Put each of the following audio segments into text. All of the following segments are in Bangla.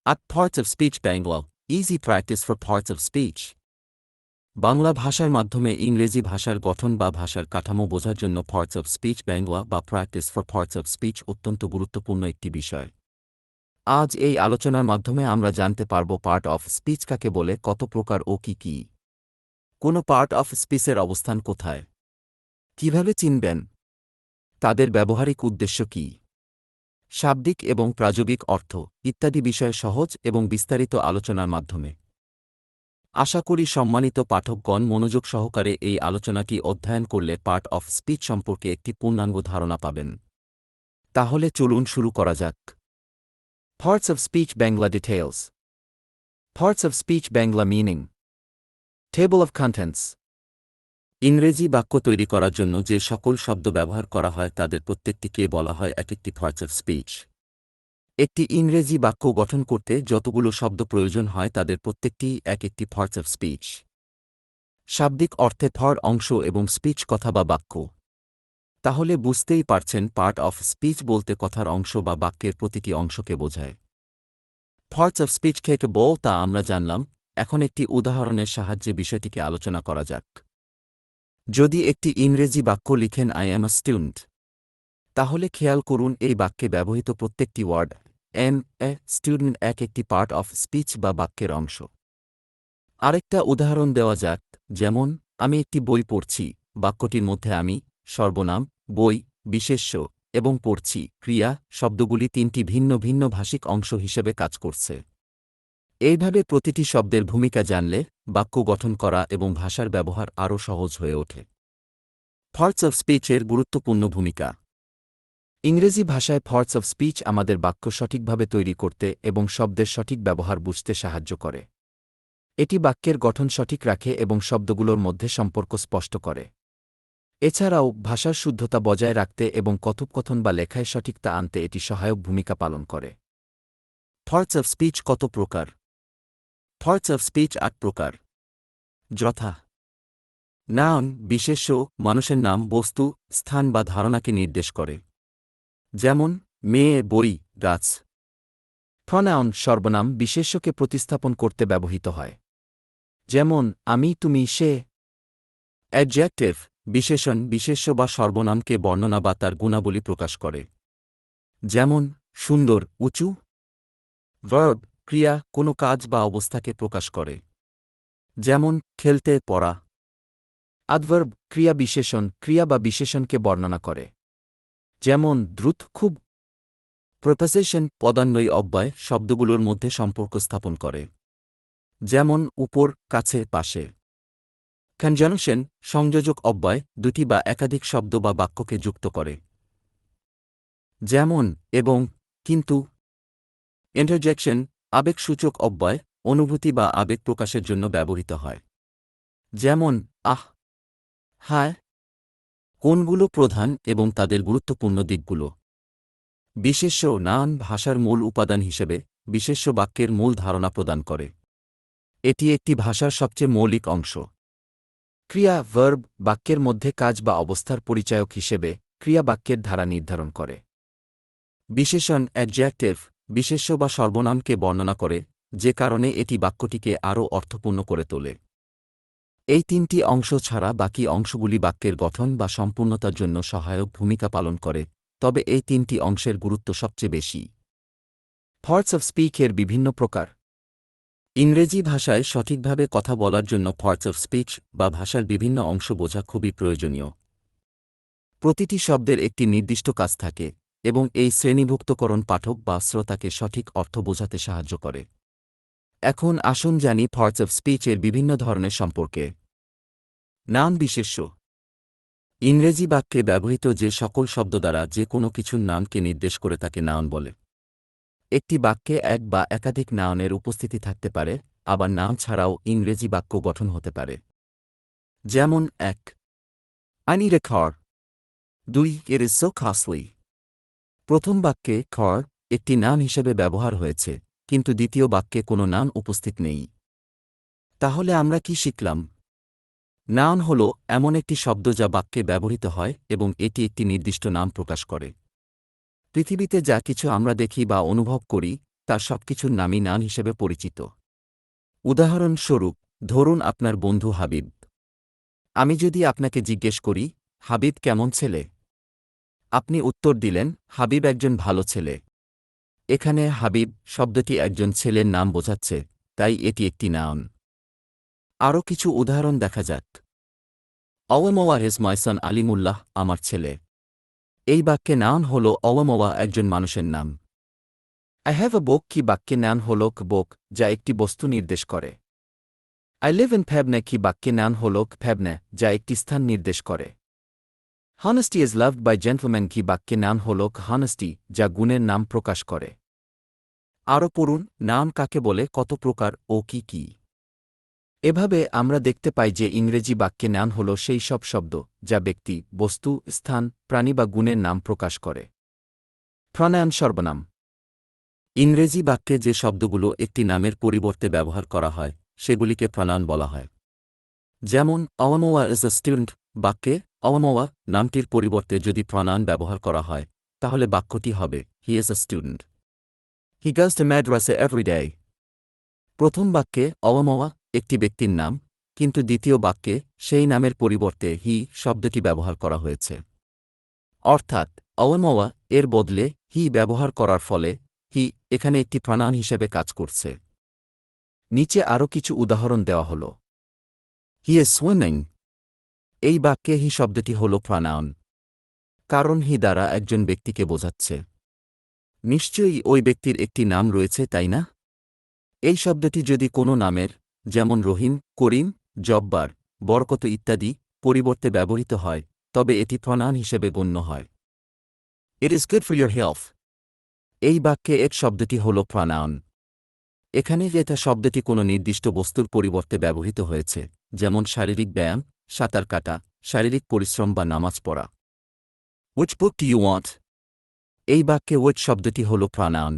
At Parts of Speech Bangla, easy practice for parts of speech. Bangla ভাষার মাধ্যমে ইংরেজি ভাষার গঠন বা ভাষার কাঠামো বোঝার জন্য পার্টস অফ স্পিচ বাংলা বা practice for parts of speech অত্যন্ত গুরুত্বপূর্ণ একটি বিষয়। আজ এই আলোচনার মাধ্যমে আমরা জানতে পারব পার্ট অফ স্পিচ কাকে বলে, কত প্রকার ও কি কি, কোনো পার্ট অফ স্পিচের অবস্থান কোথায়, কিভাবে চিনবেন, তাদের ব্যবহারিক উদ্দেশ্য কী, শাব্দিক এবং প্রাযোগিক অর্থ ইত্যাদি বিষয়ে সহজ এবং বিস্তারিত আলোচনার মাধ্যমে। আশা করি সম্মানিত পাঠকগণ মনোযোগ সহকারে এই আলোচনাটি অধ্যয়ন করলে পার্ট অফ স্পিচ সম্পর্কে একটি পূর্ণাঙ্গ ধারণা পাবেন। তাহলে চলুন শুরু করা যাক। Parts of speech Bangla details. Parts of speech Bangla meaning. Table of contents. ইংরেজি বাক্য তৈরি করার জন্য যে সকল শব্দ ব্যবহার করা হয় তাদের প্রত্যেকটিকে বলা হয় এক একটি পার্টস অফ স্পিচ। একটি ইংরেজি বাক্য গঠন করতে যতগুলো শব্দ প্রয়োজন হয় তাদের প্রত্যেকটি এক একটি পার্টস অফ স্পিচ। শাব্দিক অর্থে থার্ড অংশ এবং স্পিচ কথা বা বাক্য। তাহলে বুঝতেই পারছেন পার্ট অফ স্পিচ বলতে কথার অংশ বা বাক্যের প্রতিটি অংশকে বোঝায়। পার্টস অফ স্পিচ কাকে বল তা আমরা জানলাম, এখন একটি উদাহরণের সাহায্যে বিষয়টিকে আলোচনা করা যাক। যদি একটি ইংরেজি বাক্য লিখেন আই অ্যাম আ স্টুডেন্ট, তাহলে খেয়াল করুন এই বাক্যে ব্যবহৃত প্রত্যেকটি ওয়ার্ড স্টুডেন্ট এক একটি পার্ট অফ স্পিচ বা বাক্যের অংশ। আরেকটা উদাহরণ দেওয়া যাক, যেমন আমি একটি বই পড়ছি, বাক্যটির মধ্যে আমি, সর্বনাম, বই, বিশেষ্য এবং পড়ছি, ক্রিয়া শব্দগুলি তিনটি ভিন্ন ভিন্ন ভাষিক অংশ হিসেবে কাজ করছে। এইভাবে প্রতিটি শব্দের ভূমিকা জানলে বাক্য গঠন করা এবং ভাষার ব্যবহার আরও সহজ হয়ে ওঠে। পার্টস অফ স্পিচের গুরুত্বপূর্ণ ভূমিকা। ইংরেজি ভাষায় পার্টস অফ স্পিচ আমাদের বাক্য সঠিকভাবে তৈরি করতে এবং শব্দের সঠিক ব্যবহার বুঝতে সাহায্য করে। এটি বাক্যের গঠন সঠিক রাখে এবং শব্দগুলোর মধ্যে সম্পর্ক স্পষ্ট করে। এছাড়াও ভাষার শুদ্ধতা বজায় রাখতে এবং কথোপকথন বা লেখায় সঠিকতা আনতে এটি সহায়ক ভূমিকা পালন করে। পার্টস অফ স্পিচ কত প্রকার? পার্টস অফ স্পিচ ৮ প্রকার, যথা: নাউন বিশেষ্য, মানুষের নাম, বস্তু, স্থান বা ধারণাকে নির্দেশ করে, যেমন মেয়ে, বই, গাছ। প্রনাউন সর্বনাম বিশেষ্যকে প্রতিস্থাপন করতে ব্যবহৃত হয়, যেমন আমি, তুমি, সে। অ্যাডজেক্টিভ বিশেষণ বিশেষ্য বা সর্বনামকে বর্ণনা বা তার গুণাবলী প্রকাশ করে, যেমন সুন্দর, উঁচু। ভার্ব ক্রিয়া কোনো কাজ বা অবস্থাকে প্রকাশ করে, যেমন খেলতে, পড়া। অ্যাডভার্ব ক্রিয়া বিশেষণ ক্রিয়া বা বিশেষণকে বর্ণনা করে, যেমন দ্রুত, খুব। প্রিপোজিশন পদান্বয়ী অব্যয় শব্দগুলোর মধ্যে সম্পর্ক স্থাপন করে, যেমন উপর, কাছে, পাশে। কনজাংশন সংযোজক অব্যয় দুটি বা একাধিক শব্দ বা বাক্যকে যুক্ত করে, যেমন এবং, কিন্তু। ইন্টারজেকশন আবেগসূচক অব্যয় অনুভূতি বা আবেগ প্রকাশের জন্য ব্যবহৃত হয়, যেমন আহ, হায়। কোনগুলো প্রধান এবং তাদের গুরুত্বপূর্ণ দিকগুলো। বিশেষ্য নাউন ভাষার মূল উপাদান হিসেবে বিশেষ্য বাক্যের মূল ধারণা প্রদান করে। এটি একটি ভাষার সবচেয়ে মৌলিক অংশ। ক্রিয়া ভার্ব বাক্যের মধ্যে কাজ বা অবস্থার পরিচায়ক হিসেবে ক্রিয়া বাক্যের ধারা নির্ধারণ করে। বিশেষণ অ্যাডজেক্টিভ বিশেষ্য বা সর্বনামকে বর্ণনা করে, যে কারণে এটি বাক্যটিকে আরও অর্থপূর্ণ করে তোলে। এই তিনটি অংশ ছাড়া বাকি অংশগুলি বাক্যের গঠন বা সম্পূর্ণতার জন্য সহায়ক ভূমিকা পালন করে, তবে এই তিনটি অংশের গুরুত্ব সবচেয়ে বেশি। পার্টস অফ স্পিচের বিভিন্ন প্রকার। ইংরেজি ভাষায় সঠিকভাবে কথা বলার জন্য পার্টস অফ স্পিচ বা ভাষার বিভিন্ন অংশ বোঝা খুবই প্রয়োজনীয়। প্রতিটি শব্দের একটি নির্দিষ্ট কাজ থাকে এবং এই শ্রেণীভুক্তকরণ পাঠক বা শ্রোতাকে সঠিক অর্থ বোঝাতে সাহায্য করে। এখন আসুন জানি পার্টস অফ স্পিচের বিভিন্ন ধরনের সম্পর্কে। নাউন বিশেষ্য ইংরেজি বাক্যে ব্যবহৃত যে সকল শব্দ দ্বারা যে কোনো কিছুর নামকে নির্দেশ করে তাকে নাউন বলে। একটি বাক্যে এক বা একাধিক নাউনের উপস্থিতি থাকতে পারে, আবার নাউন ছাড়াও ইংরেজি বাক্য গঠন হতে পারে, যেমন এক, I need a car. 2 It is so costly. প্রথম বাক্যে car একটি নাউন হিসেবে ব্যবহার হয়েছে, কিন্তু দ্বিতীয় বাক্যে কোনো নাউন উপস্থিত নেই। তাহলে আমরা কি শিখলাম? নাউন হল এমন একটি শব্দ যা বাক্যে ব্যবহৃত হয় এবং এটি একটি নির্দিষ্ট নাম প্রকাশ করে। পৃথিবীতে যা কিছু আমরা দেখি বা অনুভব করি তার সবকিছুর নামই নাম হিসেবে পরিচিত। উদাহরণস্বরূপ, ধরুন আপনার বন্ধু হাবিব। আমি যদি আপনাকে জিজ্ঞেস করি, হাবিব কেমন ছেলে? আপনি উত্তর দিলেন, হাবিব একজন ভালো ছেলে। এখানে হাবিব শব্দটি একজন ছেলের নাম বোঝাচ্ছে, তাই এটি একটি নাউন। আরও কিছু উদাহরণ দেখা যাক। অওয়ামওয়া ইজ মাই সন আলিমুল্লাহ, আমার ছেলে। এই বাক্যে নাউন হল অওয়ামওয়া, একজন মানুষের নাম। আই হ্যাভ আ বুক কি বাক্যে নাউন হল বুক, যা একটি বস্তু নির্দেশ করে। আই লিভ ইন ফ্যাবনে কি বাক্যে নাউন হল ফ্যাবনে, যা একটি স্থান নির্দেশ করে। Honesty is loved by gentleman কি বাক্যে নাউন হল হনেস্টি, যা গুণের নাম প্রকাশ করে। আরও পড়ুন, নাউন কাকে বলে, কত প্রকার ও কি কি। এভাবে আমরা দেখতে পাই যে ইংরেজি বাক্যে নাউন হল সেই সব শব্দ যা ব্যক্তি, বস্তু, স্থান, প্রাণী বা গুণের নাম প্রকাশ করে। প্রনাউন সর্বনাম। ইংরেজি বাক্যে যে শব্দগুলো একটি নামের পরিবর্তে ব্যবহার করা হয় সেগুলিকে প্রনাউন বলা হয়। যেমন অওয়ামওয়া ইজ আ স্টুডেন্ট বাক্যে অওয়ামওয়া নামটির পরিবর্তে যদি প্রনাউন ব্যবহার করা হয় তাহলে বাক্যটি হবে he is a student. He goes to Madrasa every day. প্রথম বাক্যে অওয়ামওয়া একটি ব্যক্তির নাম, কিন্তু দ্বিতীয় বাক্যে সেই নামের পরিবর্তে হি শব্দটি ব্যবহার করা হয়েছে। অর্থাৎ অওয়ামওয়া এর বদলে হি ব্যবহার করার ফলে হি এখানে একটি প্রনাউন হিসেবে কাজ করছে। নিচে আরও কিছু উদাহরণ দেওয়া হল। He is swimming. এই বাক্যে হি শব্দটি হল প্রনাউন, কারণ হি দ্বারা একজন ব্যক্তিকে বোঝাচ্ছে। নিশ্চয়ই ওই ব্যক্তির একটি নাম রয়েছে, তাই না? এই শব্দটি যদি কোনো নামের, যেমন রহিম, করিম, জব্বার, বরকত ইত্যাদি পরিবর্তে ব্যবহৃত হয় তবে এটি প্রনাউন হিসেবে গণ্য হয়। It is good for your health. এই বাক্যে এট শব্দটি হল প্রনাউন। এখানে এটা শব্দটি কোনো নির্দিষ্ট বস্তুর পরিবর্তে ব্যবহৃত হয়েছে, যেমন শারীরিক ব্যায়াম, সাঁতার কাটা, শারীরিক পরিশ্রম বা নামাজ পড়া। Which book do you want? এই বাক্যে which শব্দটি হল প্রনাউন।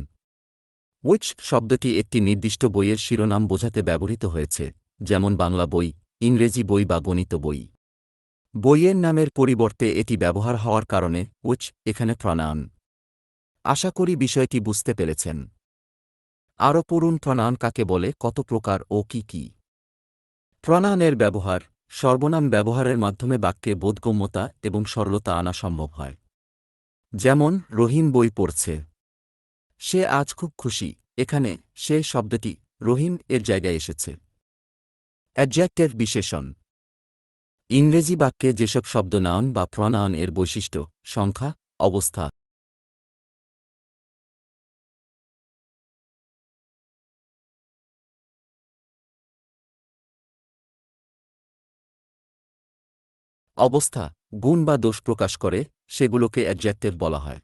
which শব্দটি একটি নির্দিষ্ট বইয়ের শিরোনাম বোঝাতে ব্যবহৃত হয়েছে, যেমন বাংলা বই, ইংরেজি বই বা গণিত বই। বইয়ের নামের পরিবর্তে এটি ব্যবহার হওয়ার কারণে which এখানে প্রনাউন। আশা করি বিষয়টি বুঝতে পেরেছেন। আরও পড়ুন, প্রনাউন কাকে বলে, কত প্রকার ও কি কি। প্রনাউনের ব্যবহার। সর্বনাম ব্যবহারের মাধ্যমে বাক্যে বোধগম্যতা এবং সরলতা আনা সম্ভব হয়। যেমন রহিম বই পড়ছে। সে আজ খুব খুশি। এখানে সে শব্দটি রহিম এর জায়গায় এসেছে। অ্যাডজেক্টিভ বিশেষণ। ইংরেজি বাক্যে যেসব শব্দ নাউন বা প্রনাউন এর বৈশিষ্ট্য, সংখ্যা, অবস্থা, অবস্থা, গুণ বা দোষ প্রকাশ করে সেগুলোকে অ্যাডজেক্টিভ বলা হয়।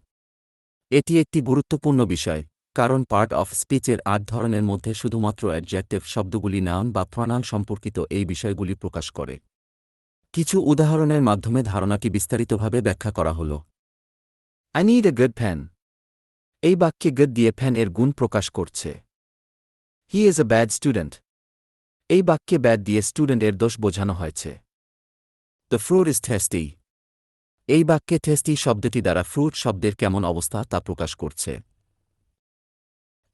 এটি একটি গুরুত্বপূর্ণ বিষয়, কারণ পার্ট অফ স্পিচের ৮ ধরনের মধ্যে শুধুমাত্র অ্যাডজেক্টিভ শব্দগুলি নাউন বা প্রনাউন সম্পর্কিত এই বিষয়গুলি প্রকাশ করে। কিছু উদাহরণের মাধ্যমে ধারণাটি বিস্তারিতভাবে ব্যাখ্যা করা হল। I need a good fan. এই বাক্যে গুড দিয়ে ফ্যান এর গুণ প্রকাশ করছে। He is a bad student. এই বাক্যে ব্যাড দিয়ে স্টুডেন্ট এর দোষ বোঝানো হয়েছে। The fruit is tasty. এই বাক্যে টেস্টি শব্দটি দ্বারা ফ্রুট শব্দের কেমন অবস্থা তা প্রকাশ করছে।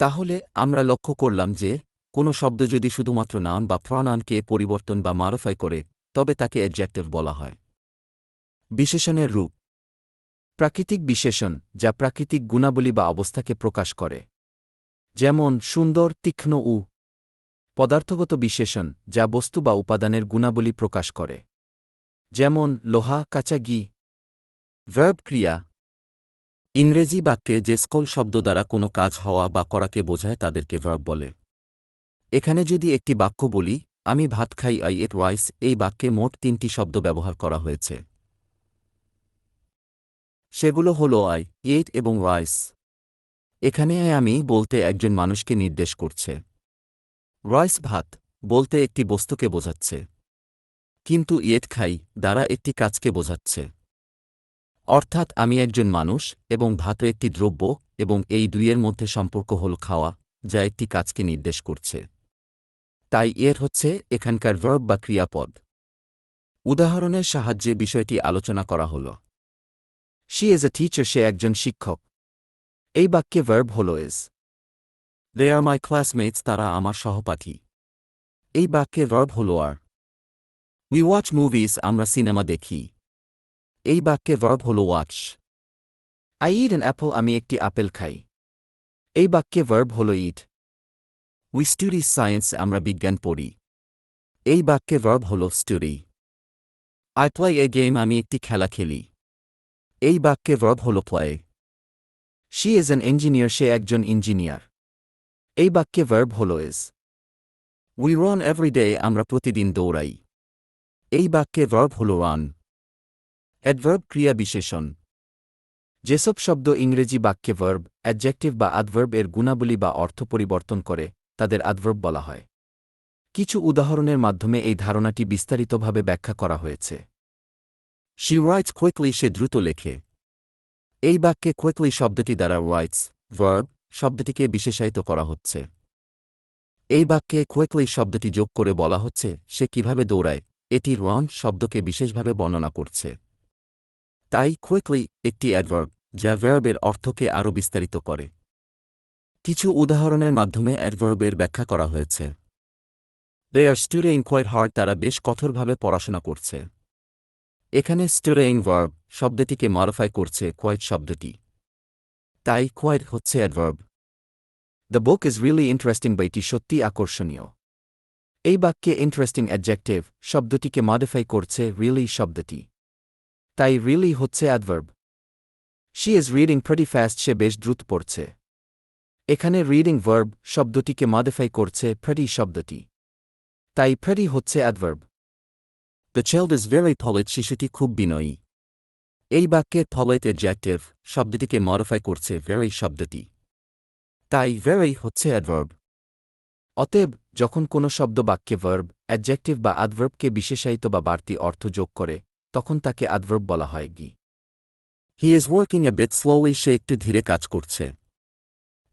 তাহলে আমরা লক্ষ্য করলাম যে কোনো শব্দ যদি শুধুমাত্র নাউন বা প্রনাউনকে পরিবর্তন বা মডিফাই করে তবে তাকে অ্যাডজেক্টিভ বলা হয়। বিশেষণের রূপ। প্রাকৃতিক বিশেষণ, যা প্রাকৃতিক গুণাবলী বা অবস্থাকে প্রকাশ করে, যেমন সুন্দর, তীক্ষ্ণ উ। পদার্থগত বিশেষণ, যা বস্তু বা উপাদানের গুণাবলী প্রকাশ করে, যেমন লোহা, কাঁচা ঘি। ভার্ব ক্রিয়া। ইংরেজি বাক্যে যে সকল শব্দ দ্বারা কোনো কাজ হওয়া বা করাকে বোঝায় তাদেরকে ভার্ব বলে। এখানে যদি একটি বাক্য বলি, আমি ভাত খাই, আই এট রাইস, এই বাক্যে মোট ৩টি শব্দ ব্যবহার করা হয়েছে। সেগুলো হল আই, এট এবং রাইস। এখানে আমি বলতে একজন মানুষকে নির্দেশ করছে। রাইস ভাত বলতে একটি বস্তুকে বোঝাচ্ছে, কিন্তু এট খাই দ্বারা একটি কাজকে বোঝাচ্ছে। অর্থাৎ আমি একজন মানুষ এবং ভাত একটি দ্রব্য, এবং এই দুইয়ের মধ্যে সম্পর্ক হল খাওয়া, যা একটি কাজকে নির্দেশ করছে। তাই এর হচ্ছে এখানকার ভার্ব বা ক্রিয়াপদ। উদাহরণের সাহায্যে বিষয়টি আলোচনা করা হল। শি ইজ এ টিচার, সে একজন শিক্ষক। এই বাক্যে ভার্ব হল is. They are my classmates, তারা আমার সহপাঠী। এই বাক্যে ভার্ব হলো আর। We watch movies, আমরা সিনেমা দেখি। এই বাক্যে ভার্ব হলো watch. I eat an apple, আমি একটি আপেল খাই। এই বাক্যে ভার্ব হলো eat। We study science, আমরা বিজ্ঞান পড়ি। এই বাক্যে ভার্ব হলো study। I play a game, আমি একটি খেলা খেলি। এই বাক্যে ভার্ব হলো play। She is an engineer, সে একজন ইঞ্জিনিয়ার। এই বাক্যে ভার্ব হলো is। We run every day, আমরা প্রতিদিন দৌড়াই। এই বাক্যে ভার্ব হলো run। অ্যাডভার্ব ক্রিয়া বিশেষণ। যেসব শব্দ ইংরেজি বাক্যে ভার্ব, অ্যাডজেক্টিভ বা অ্যাডভার্ব এর গুণাবলী বা অর্থ পরিবর্তন করে তাদের অ্যাডভার্ব বলা হয়। কিছু উদাহরণের মাধ্যমে এই ধারণাটি বিস্তারিতভাবে ব্যাখ্যা করা হয়েছে। She writes quickly, সে দ্রুত লেখে। এই বাক্যে quickly শব্দটি দ্বারা writes ভার্ব শব্দটিকে বিশেষায়িত করা হচ্ছে। এই বাক্যে quickly শব্দটি যোগ করে বলা হচ্ছে সে কিভাবে দৌড়ায়, এটি run শব্দকে বিশেষভাবে বর্ণনা করছে। তাই quickly একটি অ্যাডভার্ব যা ভার্বের অর্থকে আরও বিস্তারিত করে। কিছু উদাহরণের মাধ্যমে অ্যাডভার্বের ব্যাখ্যা করা হয়েছে। They are studying quite hard, তারা বেশ কঠোরভাবে পড়াশোনা করছে। এখানে studying ভার্ব শব্দটিকে মডিফাই করছে quite শব্দটি। তাই quite হচ্ছে adverb. The book is really interesting, বইটি সত্যি আকর্ষণীয়। এই বাক্যে ইন্টারেস্টিং অ্যাডজেক্টিভ শব্দটিকে মডিফাই করছে really শব্দটি। তাই really হচ্ছে adverb. She is reading pretty fast, সে বেশ দ্রুত পড়ছে। এখানে রিডিং ভার্ব শব্দটিকে মডিফাই করছে pretty শব্দটি। তাই pretty হচ্ছে adverb. The child is very polite, শিশুটি খুব বিনয়ী। এই বাক্যে polite অ্যাডজেক্টিভ শব্দটিকে মডিফাই করছে very শব্দটি। তাই very হচ্ছে অ্যাডভার্ব। অতএব যখন কোনো শব্দ বাক্যে ভার্ব, অ্যাডজেক্টিভ বা অ্যাডভার্বকে বিশেষায়িত বা বাড়তি অর্থ যোগ করে তখন তাকে অ্যাডভার্ব বলা হয় কি। He is working a bit slowly, সে একটু ধীরে কাজ করছে।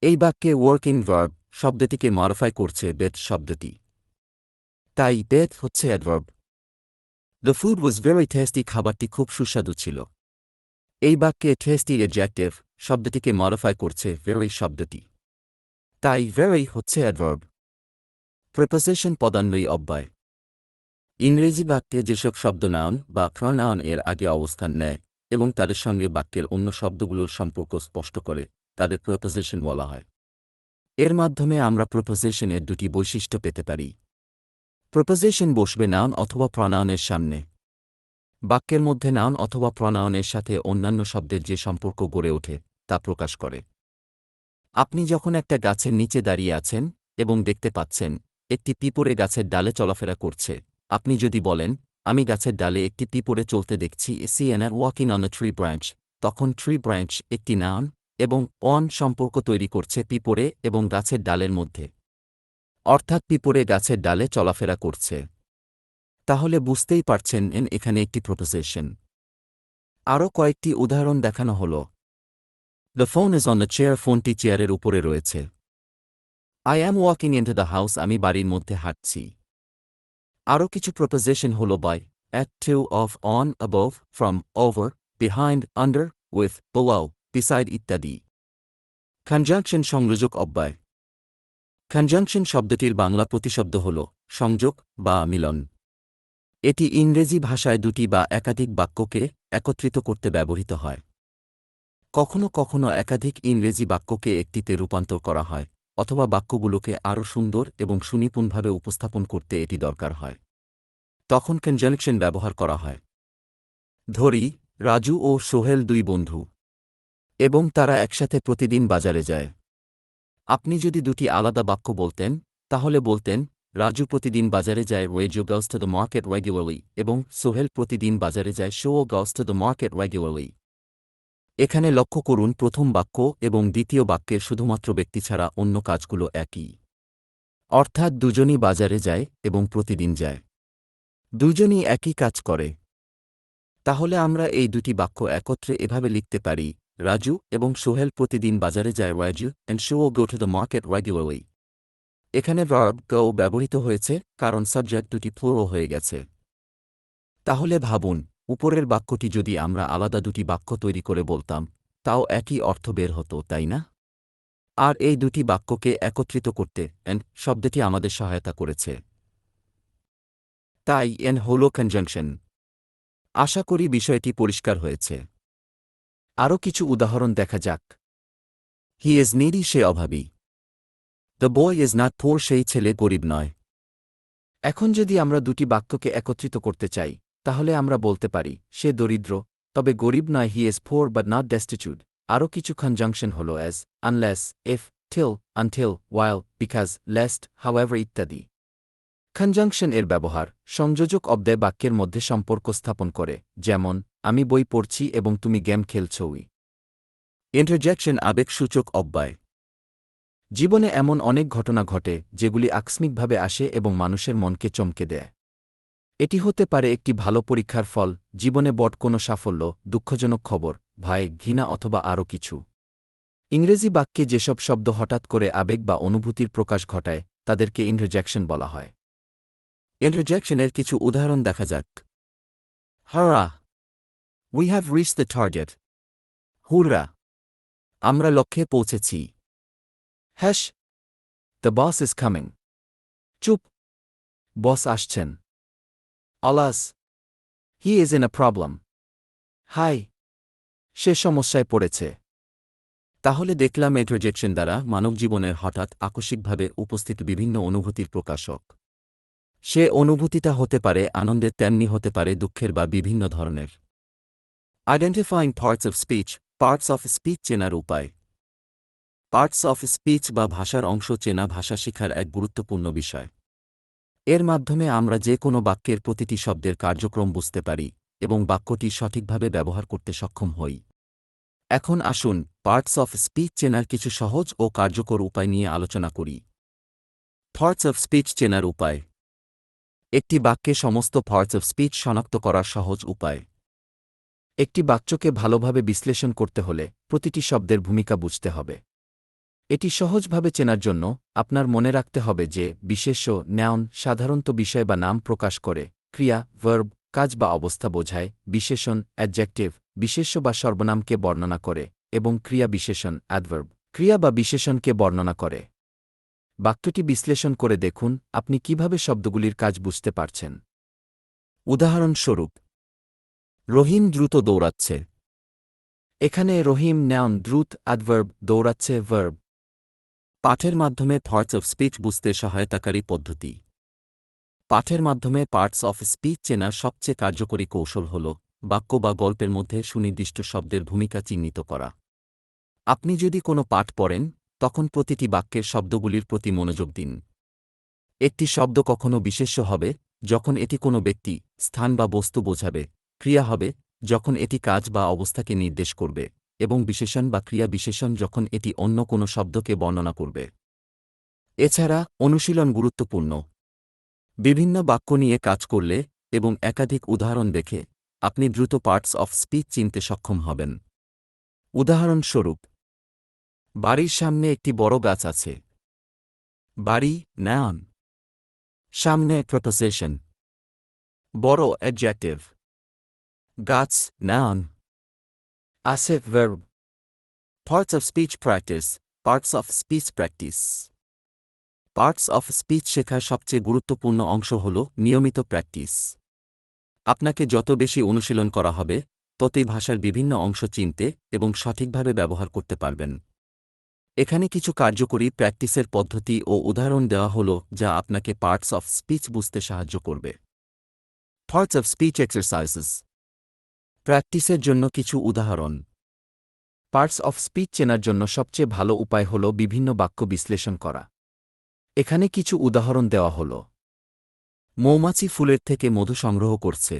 এই বাক্যে ওয়ার্কিং ভার্ব শব্দটিকে মডিফাই করছে bit শব্দটি। তাই bit হচ্ছে adverb. The food was very tasty, খাবারটি খুব সুস্বাদু ছিল। এই বাক্যে tasty অ্যাডজেক্টিভ শব্দটিকে মডিফাই করছে very শব্দটি। তাই very হচ্ছে অ্যাডভার্ব। প্রিপোজিশন পদান্বয়ী অব্যয়। ইংরেজি বাক্যে যেসব শব্দ নাউন বা প্রনাউন এর আগে অবস্থান নেয় এবং তাদের সঙ্গে বাক্যের অন্য শব্দগুলোর সম্পর্ক স্পষ্ট করে তাদের প্রিপোজিশন বলা হয়। এর মাধ্যমে আমরা প্রিপোজিশনের দুটি বৈশিষ্ট্য পেতে পারি। প্রিপোজিশন বসবে নাউন অথবা প্রনাউনের সামনে। বাক্যের মধ্যে নাউন অথবা প্রনাউনের সাথে অন্যান্য শব্দের যে সম্পর্ক গড়ে ওঠে তা প্রকাশ করে। আপনি যখন একটা গাছের নিচে দাঁড়িয়ে আছেন এবং দেখতে পাচ্ছেন একটি পিঁপড়ে গাছের ডালে চলাফেরা করছে, আপনি যদি বলেন আমি গাছের ডালে একটি পিঁপড়ে চলতে দেখছি, see an ant walking on a tree branch, তখন ট্রি ব্রাঞ্চ একটি নাউন এবং অন সম্পর্ক তৈরি করছে পিঁপড়ে এবং গাছের ডালের মধ্যে, অর্থাৎ পিঁপড়ে গাছের ডালে চলাফেরা করছে। তাহলে বুঝতেই পারছেন এখানে একটি প্রিপোজিশন। আরও কয়েকটি উদাহরণ দেখানো হল। The phone is on the chair, ফোনটি চেয়ারের উপরে রয়েছে। I am walking into the house, আমি বাড়ির মধ্যে হাঁটছি। আরও কিছু প্রিপোজিশন হল by, at, to, of, on, above, from, over, behind, under, with, below, beside ইত্যাদি। কনজাংশন সংযোজক অব্যয়। কনজাংশন শব্দটির বাংলা প্রতিশব্দ হল সংযোগ বা মিলন। এটি ইংরেজি ভাষায় দুটি বা একাধিক বাক্যকে একত্রিত করতে ব্যবহৃত হয়। কখনো কখনো একাধিক ইংরেজি বাক্যকে একটিতে রূপান্তর করা হয় অথবা বাক্যগুলোকে আরও সুন্দর এবং সুনিপুণভাবে উপস্থাপন করতে এটি দরকার হয়। তখন কনজাংশন ব্যবহার করা হয়। ধরি রাজু ও সোহেল দুই বন্ধু এবং তারা একসাথে প্রতিদিন বাজারে যায়। আপনি যদি দুটি আলাদা বাক্য বলতেন তাহলে বলতেন রাজু প্রতিদিন বাজারে যায়, Raju goes to the market regularly, এবং সোহেল প্রতিদিন বাজারে যায়, Sohail goes to the market regularly। এখানে লক্ষ্য করুন প্রথম বাক্য এবং দ্বিতীয় বাক্যের শুধুমাত্র ব্যক্তি ছাড়া অন্য কাজগুলো একই, অর্থাৎ দুজনই বাজারে যায় এবং প্রতিদিন যায়। দুজনই একই কাজ করে। তাহলে আমরা এই দুটি বাক্য একত্রে এভাবে লিখতে পারি, রাজু এবং সোহেল প্রতিদিন বাজারে যায়, Raju and Sohail go to the market regularly। এখানে ভার্ব go ব্যবহৃত হয়েছে কারণ সাবজেক্ট দুটি প্লুরাল হয়ে গেছে। তাহলে ভাবুন উপরের বাক্যটি যদি আমরা আলাদা দুটি বাক্য তৈরি করে বলতাম তাও একই অর্থ বের হতো, তাই না? আর এই দুটি বাক্যকে একত্রিত করতে এন্ড শব্দটি আমাদের সহায়তা করেছে। তাই এন হল কনজাংশন। আশা করি বিষয়টি পরিষ্কার হয়েছে। আরও কিছু উদাহরণ দেখা যাক। হি ইজ নিডি, সে অভাবী। দ্য বয় ইজ নট পোর, সেই ছেলে গরিব নয়। এখন যদি আমরা দুটি বাক্যকে একত্রিত করতে চাই, তাহলে আমরা বলতে পারি সে দরিদ্র, তবে গরিব নয়। He is poor but not destitute. আরও কিছু কনজাংশন হল as, unless, if, till, until, while, because, lest, however ইত্যাদি। কনজাংশন এর ব্যবহার সংযোজক অব্যয় বাক্যের মধ্যে সম্পর্ক স্থাপন করে, যেমন আমি বই পড়ছি এবং তুমি গেম খেলছই। ইন্টারজেকশন আবেগসূচক অব্যয়। জীবনে এমন অনেক ঘটনা ঘটে যেগুলি আকস্মিকভাবে আসে এবং মানুষের মনকে চমকে দেয়। এটি হতে পারে একটি ভালো পরীক্ষার ফল, জীবনে বড় কোনো সাফল্য, দুঃখজনক খবর, ভয়, ঘৃণা অথবা আরও কিছু। ইংরেজি বাক্যে যেসব শব্দ হঠাৎ করে আবেগ বা অনুভূতির প্রকাশ ঘটায় তাদেরকে ইন্টারজেকশন বলা হয়। ইন্টারজেকশনের কিছু উদাহরণ দেখা যাক। Hurrah, we have reached the target. Hurrah, আমরা লক্ষ্যে পৌঁছেছি। Hush, the boss is coming. চুপ, বস আসছেন। Alas, he is in a problem. হাই, সে সমস্যায় পড়েছে। তাহলে দেখলাম ইন্টারজেকশন দ্বারা মানবজীবনের হঠাৎ আকস্মিকভাবে উপস্থিত বিভিন্ন অনুভূতির প্রকাশক। সে অনুভূতিটা হতে পারে আনন্দের, তেমনি হতে পারে দুঃখের বা বিভিন্ন ধরনের। Identifying parts of speech. Parts of speech চেনার উপায়। পার্টস অফ স্পিচ বা ভাষার অংশ চেনা ভাষা শিখার এক গুরুত্বপূর্ণ বিষয়। এর মাধ্যমে আমরা যে কোনো বাক্যের প্রতিটি শব্দের কার্যক্রম বুঝতে পারি এবং বাক্যটি সঠিকভাবে ব্যবহার করতে সক্ষম হই। এখন আসুন পার্টস অফ স্পিচ চেনার কিছু সহজ ও কার্যকর উপায় নিয়ে আলোচনা করি। পার্টস অফ স্পিচ চেনার উপায়। একটি বাক্যে সমস্ত পার্টস অফ স্পিচ শনাক্ত করার সহজ উপায়। একটি বাক্যকে ভালোভাবে বিশ্লেষণ করতে হলে প্রতিটি শব্দের ভূমিকা বুঝতে হবে। এটি সহজভাবে চেনার জন্য আপনার মনে রাখতে হবে যে বিশেষ্য, নাউন সাধারণত বিষয় বা নাম প্রকাশ করে, ক্রিয়া, ভার্ব কাজ বা অবস্থা বোঝায়, বিশেষণ, অ্যাডজেক্টিভ বিশেষ্য বা সর্বনামকে বর্ণনা করে, এবং ক্রিয়া বিশেষণ, অ্যাডভার্ব ক্রিয়া বা বিশেষণকে বর্ণনা করে। বাক্যটি বিশ্লেষণ করে দেখুন আপনি কিভাবে শব্দগুলির কাজ বুঝতে পারছেন। উদাহরণস্বরূপ, রহিম দ্রুত দৌড়াচ্ছে। এখানে রহিম নাউন, দ্রুত অ্যাডভার্ব, দৌড়াচ্ছে ভার্ব। পাঠের মাধ্যমে পার্টস অফ স্পিচ বুঝতে সহায়তাকারী পদ্ধতি। পাঠের মাধ্যমে পার্টস অফ স্পিচ চেনার সবচেয়ে কার্যকরী কৌশল হল বাক্য বা গল্পের মধ্যে সুনির্দিষ্ট শব্দের ভূমিকা চিহ্নিত করা। আপনি যদি কোনো পাঠ পড়েন, তখন প্রতিটি বাক্যের শব্দগুলির প্রতি মনোযোগ দিন। একটি শব্দ কখনো বিশেষ্য হবে যখন এটি কোনো ব্যক্তি, স্থান বা বস্তু বোঝাবে, ক্রিয়া হবে যখন এটি কাজ বা অবস্থাকে নির্দেশ করবে, এবং বিশেষণ বা ক্রিয়া বিশেষণ যখন এটি অন্য কোনো শব্দকে বর্ণনা করবে। এছাড়া অনুশীলন গুরুত্বপূর্ণ। বিভিন্ন বাক্য নিয়ে কাজ করলে এবং একাধিক উদাহরণ দেখে আপনি দ্রুত পার্টস অফ স্পিচ চিনতে সক্ষম হবেন। উদাহরণস্বরূপ, বাড়ির সামনে একটি বড় গাছ আছে। বাড়ি, নাউন। সামনে, প্রিপোজিশন। বড়, অ্যাডজেক্টিভ। গাছ, নাউন। আছে, verb. Parts of speech practice. Parts of speech practice. Parts of speech শেখার সবচেয়ে গুরুত্বপূর্ণ অংশ হল নিয়মিত প্র্যাকটিস। আপনাকে যত বেশি অনুশীলন করা হবে, ততই ভাষার বিভিন্ন অংশ চিনতে এবং সঠিকভাবে ব্যবহার করতে পারবেন। এখানে কিছু কার্যকরী প্র্যাকটিসের পদ্ধতি ও উদাহরণ দেওয়া হল যা আপনাকে পার্টস অফ স্পিচ বুঝতে সাহায্য করবে। Parts of speech exercises. প্র্যাকটিসের জন্য কিছু উদাহরণ। পার্টস অফ স্পিচ চেনার জন্য সবচেয়ে ভালো উপায় হল বিভিন্ন বাক্য বিশ্লেষণ করা। এখানে কিছু উদাহরণ দেওয়া হল। মৌমাছি ফুলের থেকে মধু সংগ্রহ করছে।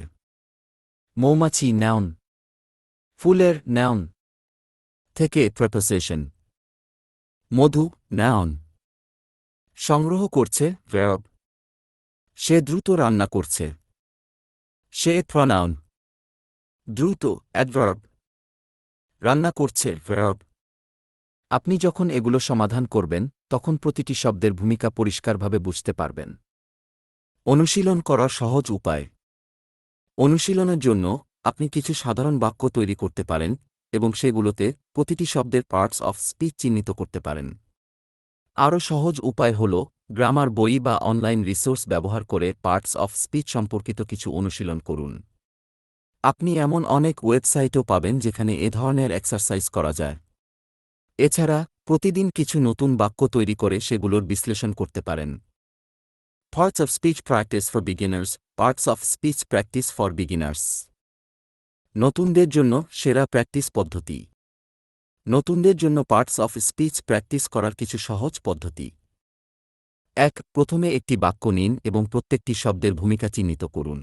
মৌমাছি, নাউন। ফুলের, নাউন। থেকে, প্রিপোজিশন। মধু, নাউন। সংগ্রহ করছে, ভার্ব। সে দ্রুত রান্না করছে। সে, প্রনাউন। দ্রুত, অ্যাডভার্ব। রান্না করছে, ভার্ব। আপনি যখন এগুলো সমাধান করবেন তখন প্রতিটি শব্দের ভূমিকা পরিষ্কারভাবে বুঝতে পারবেন। অনুশীলন করার সহজ উপায়। অনুশীলনের জন্য আপনি কিছু সাধারণ বাক্য তৈরি করতে পারেন এবং সেগুলোতে প্রতিটি শব্দের পার্টস অফ স্পিচ চিহ্নিত করতে পারেন। আরও সহজ উপায় হল গ্রামার বই বা অনলাইন রিসোর্স ব্যবহার করে পার্টস অফ স্পিচ সম্পর্কিত কিছু অনুশীলন করুন। আপনি এমন অনেক ওয়েবসাইটও পাবেন যেখানে এ ধরনের এক্সারসাইজ করা যায়। এছাড়া প্রতিদিন কিছু নতুন বাক্য তৈরি করে সেগুলোর বিশ্লেষণ করতে পারেন। Parts of speech practice for beginners, parts of speech practice for beginners. নতুনদের জন্য সেরা প্র্যাকটিস পদ্ধতি। নতুনদের জন্য পার্টস অফ স্পিচ প্র্যাকটিস করার কিছু সহজ পদ্ধতি। ১. প্রথমে একটি বাক্য নিন এবং প্রত্যেকটি শব্দের ভূমিকা চিহ্নিত করুন।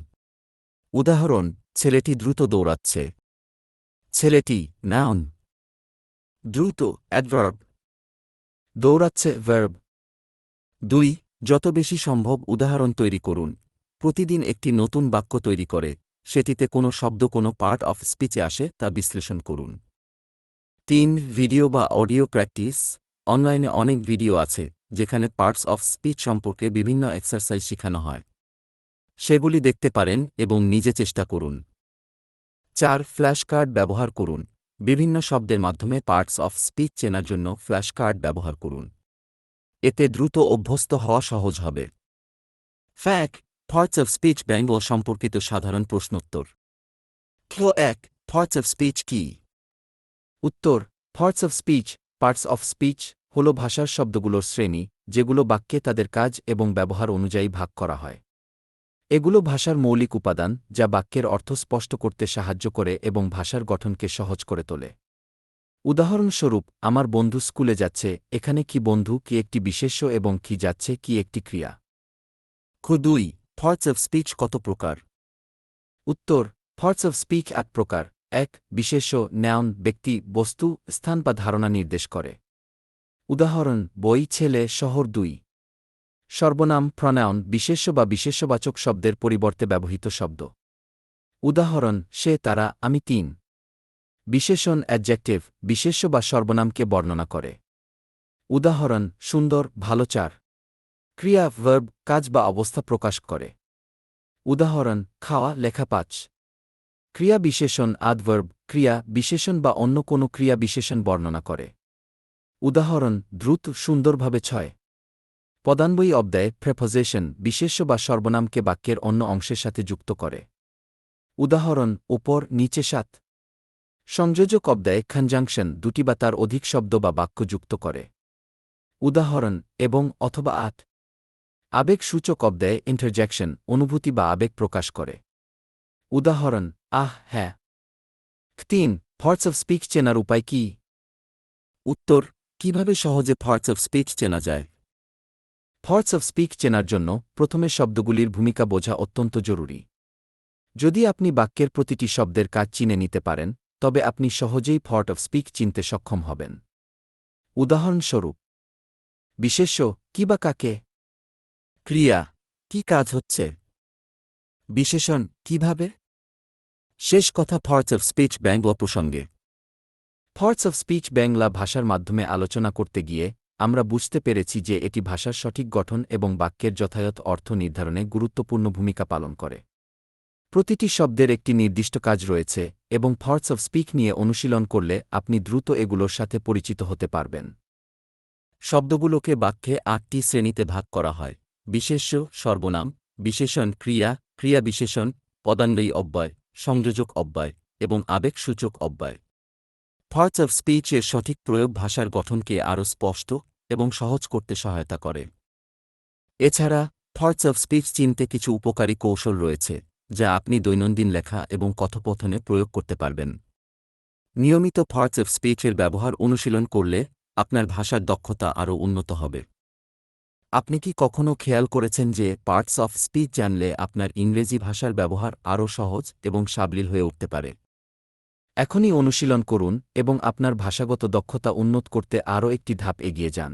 উদাহরণ: ছেলেটি দ্রুত দৌড়াচ্ছে। ছেলেটি নাউন, দ্রুত অ্যাডভার্ব, দৌড়াচ্ছে ভার্ব। ২. যত বেশি সম্ভব উদাহরণ তৈরি করুন। প্রতিদিন একটি নতুন বাক্য তৈরি করে সেটিতে কোনো শব্দ কোনো পার্ট অফ স্পিচে আসে তা বিশ্লেষণ করুন। ৩. ভিডিও বা অডিও প্র্যাকটিস। অনলাইনে অনেক ভিডিও আছে যেখানে পার্টস অফ স্পিচ সম্পর্কে বিভিন্ন এক্সারসাইজ শেখানো হয়। সেগুলি দেখতে পারেন এবং নিজে চেষ্টা করুন। ৪. ফ্ল্যাশ কার্ড ব্যবহার করুন। বিভিন্ন শব্দের মাধ্যমে পার্টস অফ স্পিচ চেনার জন্য ফ্ল্যাশ কার্ড ব্যবহার করুন। এতে দ্রুত অভ্যস্ত হওয়া সহজ হবে। Fact: parts of speech Bengal সম্পর্কিত সাধারণ প্রশ্নোত্তর। ১. পার্টস অফ স্পিচ কি? উত্তর: parts of speech, parts of speech হল ভাষার শব্দগুলোর শ্রেণী যেগুলো বাক্যে তাদের কাজ এবং ব্যবহার অনুযায়ী ভাগ করা হয়। এগুলো ভাষার মৌলিক উপাদান যা বাক্যের অর্থ স্পষ্ট করতে সাহায্য করে এবং ভাষার গঠনকে সহজ করে তোলে। উদাহরণস্বরূপ, আমার বন্ধু স্কুলে যাচ্ছে, এখানে কি বন্ধু কি একটি বিশেষ্য এবং কি যাচ্ছে কি একটি ক্রিয়া। ২. পার্টস অফ স্পিচ কত প্রকার? উত্তর: পার্টস অফ স্পিচ ৮ প্রকার। ১. বিশেষ্য, নাউন, ব্যক্তি, বস্তু, স্থান বা ধারণা নির্দেশ করে। উদাহরণ: বই, ছেলে, শহর। ২. সর্বনাম, প্রনাউন, বিশেষ্য বা বিশেষ্যবাচক শব্দের পরিবর্তে ব্যবহৃত শব্দ। উদাহরণ: সে, তারা, আমি। ৩. বিশেষণ, অ্যাডজেক্টিভ, বিশেষ্য বা সর্বনামকে বর্ণনা করে। উদাহরণ: সুন্দর, ভালো। ৪. ক্রিয়া, ভার্ব, কাজ বা অবস্থা প্রকাশ করে। উদাহরণ: খাওয়া, লেখা। ৫. ক্রিয়া বিশেষণ, অ্যাডভার্ব, ক্রিয়া বিশেষণ বা অন্য কোনো ক্রিয়া বিশেষণ বর্ণনা করে। উদাহরণ: দ্রুত, সুন্দরভাবে। ৬. পদান্বয়ী অব্যয়, প্রেপোজিশন, বিশেষ্য বা সর্বনামকে বাক্যের অন্য অংশের সাথে যুক্ত করে। উদাহরণ: উপর, নিচে। ৭. সংযোজক অব্যয়, কনজাংশন, দুটি বা তার অধিক শব্দ বা বাক্য যুক্ত করে। উদাহরণ: এবং, অথবা। ৮. আবেগসূচক অব্যয়, ইন্টারজেকশন, অনুভূতি বা আবেগ প্রকাশ করে। উদাহরণ: আহ, হ্যাঁ। ৩. পার্টস অফ স্পিচ চেনার উপায় কি? উত্তর: কিভাবে সহজে পার্টস অফ স্পিচ চেনা যায়? পার্টস অফ স্পিচ চেনার জন্য প্রথমে শব্দগুলির ভূমিকা বোঝা অত্যন্ত জরুরি। যদি আপনি বাক্যের প্রতিটি শব্দের কাজ চিনে নিতে পারেন তবে আপনি সহজেই পার্ট অফ স্পিচ চিনতে সক্ষম হবেন। উদাহরণস্বরূপ: বিশেষ্য, কি বা কাকে। ক্রিয়া, কি কাজ হচ্ছে। বিশেষণ, কিভাবে। শেষ কথা পার্টস অফ স্পিচ বাংলা প্রসঙ্গে। পার্টস অফ স্পিচ বাংলা ভাষার মাধ্যমে আলোচনা করতে গিয়ে আমরা বুঝতে পেরেছি যে এটি ভাষার সঠিক গঠন এবং বাক্যের যথাযথ অর্থ নির্ধারণে গুরুত্বপূর্ণ ভূমিকা পালন করে। প্রতিটি শব্দের একটি নির্দিষ্ট কাজ রয়েছে এবং পার্টস অফ স্পিচ নিয়ে অনুশীলন করলে আপনি দ্রুত এগুলোর সাথে পরিচিত হতে পারবেন। শব্দগুলোকে বাক্যে ৮টি শ্রেণীতে ভাগ করা হয়: বিশেষ্য, সর্বনাম, বিশেষণ, ক্রিয়া, ক্রিয়া বিশেষণ, পদান্বয়ী অব্যয়, সংযোজক অব্যয় এবং আবেগসূচক অব্যয়। পার্টস অফ স্পিচ এর সঠিক প্রয়োগ ভাষার গঠনকে আরও স্পষ্ট এবং সহজ করতে সহায়তা করে। এছাড়া পার্টস অফ স্পিচ চিনতে কিছু উপকারী কৌশল রয়েছে যা আপনি দৈনন্দিন লেখা এবং কথোপকথনে প্রয়োগ করতে পারবেন। নিয়মিত পার্টস অফ স্পিচের ব্যবহার অনুশীলন করলে আপনার ভাষার দক্ষতা আরও উন্নত হবে। আপনি কি কখনো খেয়াল করেছেন যে পার্টস অফ স্পিচ জানলে আপনার ইংরেজি ভাষার ব্যবহার আরও সহজ এবং সাবলীল হয়ে উঠতে পারে? এখনই অনুশীলন করুন এবং আপনার ভাষাগত দক্ষতা উন্নত করতে আরও একটি ধাপ এগিয়ে যান।